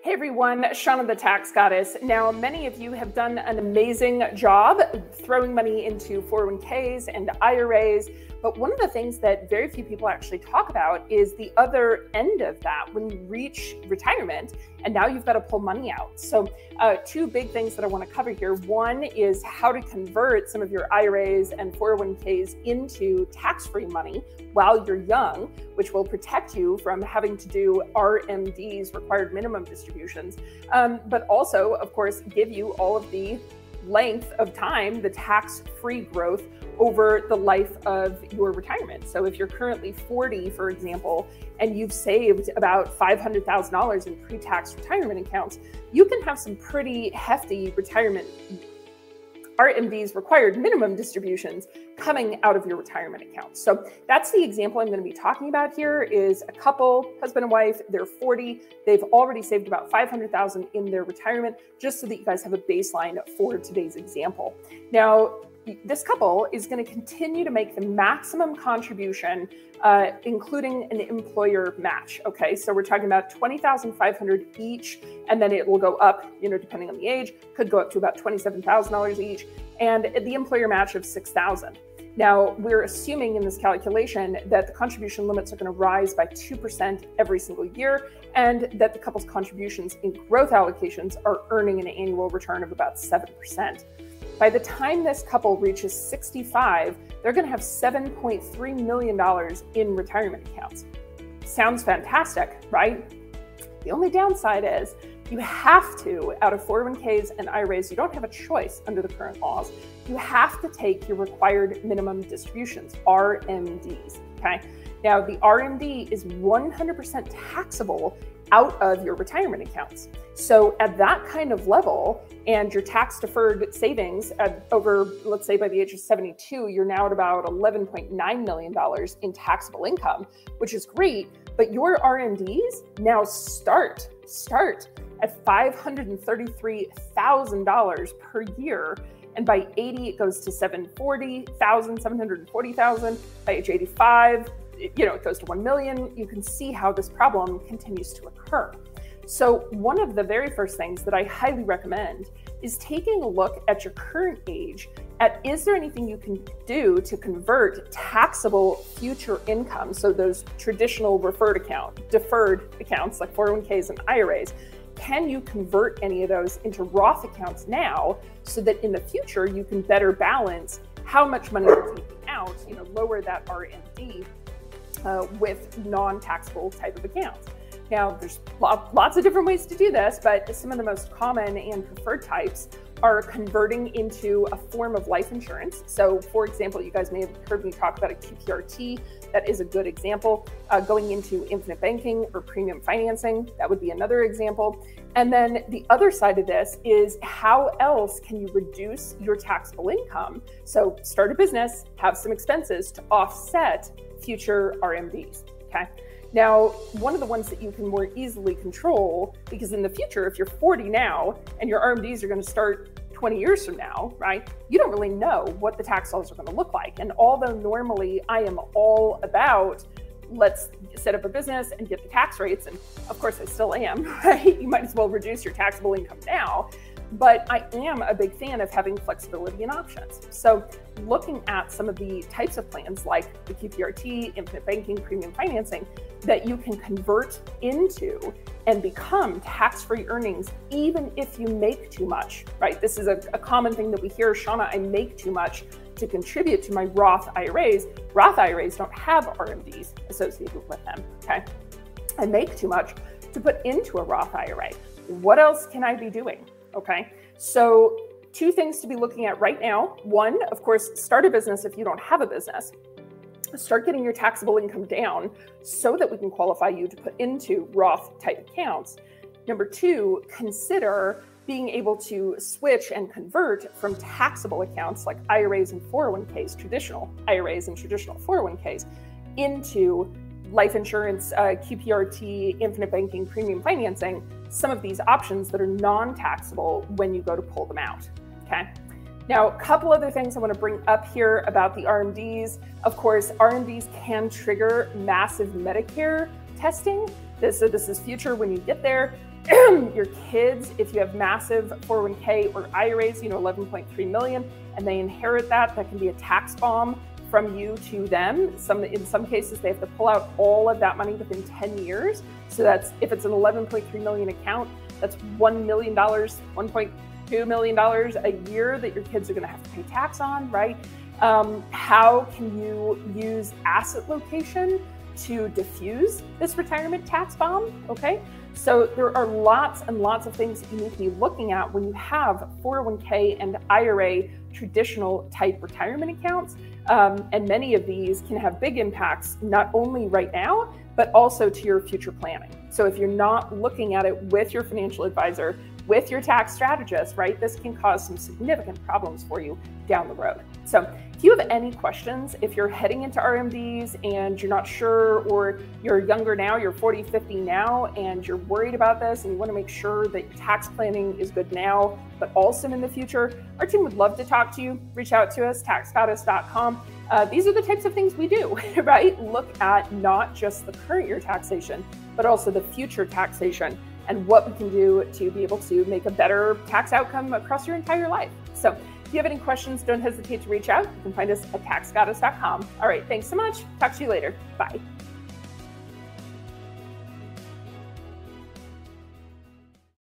Hey everyone, Shauna the Tax Goddess. Now, many of you have done an amazing job throwing money into 401ks and IRAs, but one of the things that very few people actually talk about is the other end of that when you reach retirement and now you've got to pull money out. So two big things that I want to cover here. One is how to convert some of your IRAs and 401ks into tax-free money while you're young, which will protect you from having to do RMDs, required minimum distributions, but also, of course, give you all of the length of time, the tax-free growth over the life of your retirement. So if you're currently 40, for example, and you've saved about $500,000 in pre-tax retirement accounts, you can have some pretty hefty retirement RMDs, required minimum distributions, coming out of your retirement account. So that's the example I'm going to be talking about here. Is a couple, husband and wife, they're 40, they've already saved about $500,000 in their retirement, just so that you guys have a baseline for today's example. Now, this couple is going to continue to make the maximum contribution, including an employer match. Okay, so we're talking about $20,500 each, and then it will go up, depending on the age, could go up to about $27,000 each, and the employer match of $6,000. Now, we're assuming in this calculation that the contribution limits are going to rise by 2% every single year, and that the couple's contributions in growth allocations are earning an annual return of about 7%. By the time this couple reaches 65, they're going to have $7.3 million in retirement accounts. Sounds fantastic, right? The only downside is you have to, out of 401ks and IRAs, you don't have a choice under the current laws. You have to take your required minimum distributions, RMDs, okay? Now, the RMD is 100% taxable out of your retirement accounts. So at that kind of level, and your tax-deferred savings over, let's say by the age of 72, you're now at about $11.9 million in taxable income, which is great, but your RMDs now start at $533,000 per year. And by 80, it goes to $740,000. By age 85, it goes to 1 million. You can see how this problem continues to occur. So one of the very first things that I highly recommend is taking a look at your current age at, is there anything you can do to convert taxable future income? So those traditional deferred accounts like 401ks and IRAs, can you convert any of those into Roth accounts now so that in the future you can better balance how much money you're taking out, lower that RMD with non-taxable type of accounts. Now, there's lots of different ways to do this, but some of the most common and preferred types are converting into a form of life insurance. So, for example, you guys may have heard me talk about a QPRT. That is a good example. Going into infinite banking or premium financing, that would be another example. And then the other side of this is, how else can you reduce your taxable income? So start a business, have some expenses to offset future RMDs, okay? Now, one of the ones that you can more easily control, because in the future, if you're 40 now and your RMDs are going to start 20 years from now, right, you don't really know what the tax laws are going to look like. And although normally I am all about, let's set up a business and get the tax rates, and of course I still am, right? You might as well reduce your taxable income now. But I am a big fan of having flexibility and options. So looking at some of the types of plans like the QPRT, infinite banking, premium financing, that you can convert into and become tax-free earnings even if you make too much, right? This is a common thing that we hear, Shauna, I make too much to contribute to my Roth IRAs. Roth IRAs don't have RMDs associated with them, okay? I make too much to put into a Roth IRA. What else can I be doing? Okay, so two things to be looking at right now. One, of course, start a business if you don't have a business. Start getting your taxable income down so that we can qualify you to put into Roth type accounts. Number two, consider being able to switch and convert from taxable accounts like IRAs and 401ks, traditional IRAs and traditional 401ks, into life insurance, QPRT, infinite banking, premium financing, some of these options that are non-taxable when you go to pull them out, okay? Now, a couple other things I want to bring up here about the RMDs. Of course, RMDs can trigger massive Medicare testing. This is future when you get there. Your kids, if you have massive 401k or IRAs, 11.3 million, and they inherit that can be a tax bomb from you to them. In some cases, they have to pull out all of that money within 10 years. So that's, if it's an 11.3 million account, that's $1 million, $1.2 million a year that your kids are going to have to pay tax on, right? How can you use asset location to diffuse this retirement tax bomb? Okay, so there are lots and lots of things that you need to be looking at when you have 401k and IRA traditional type retirement accounts. And many of these can have big impacts, not only right now, but also to your future planning. So if you're not looking at it with your financial advisor, with your tax strategist, right, this can cause some significant problems for you down the road. So if you have any questions, if you're heading into RMDs and you're not sure, or you're younger now, you're 40, 50 now, and you're worried about this and you want to make sure that your tax planning is good now, but also in the future, our team would love to talk to you. Reach out to us, taxgoddess.com. These are the types of things we do, right? Look at not just the current year taxation, but also the future taxation and what we can do to be able to make a better tax outcome across your entire life. So if you have any questions, don't hesitate to reach out. You can find us at taxgoddess.com. All right, thanks so much. Talk to you later. Bye.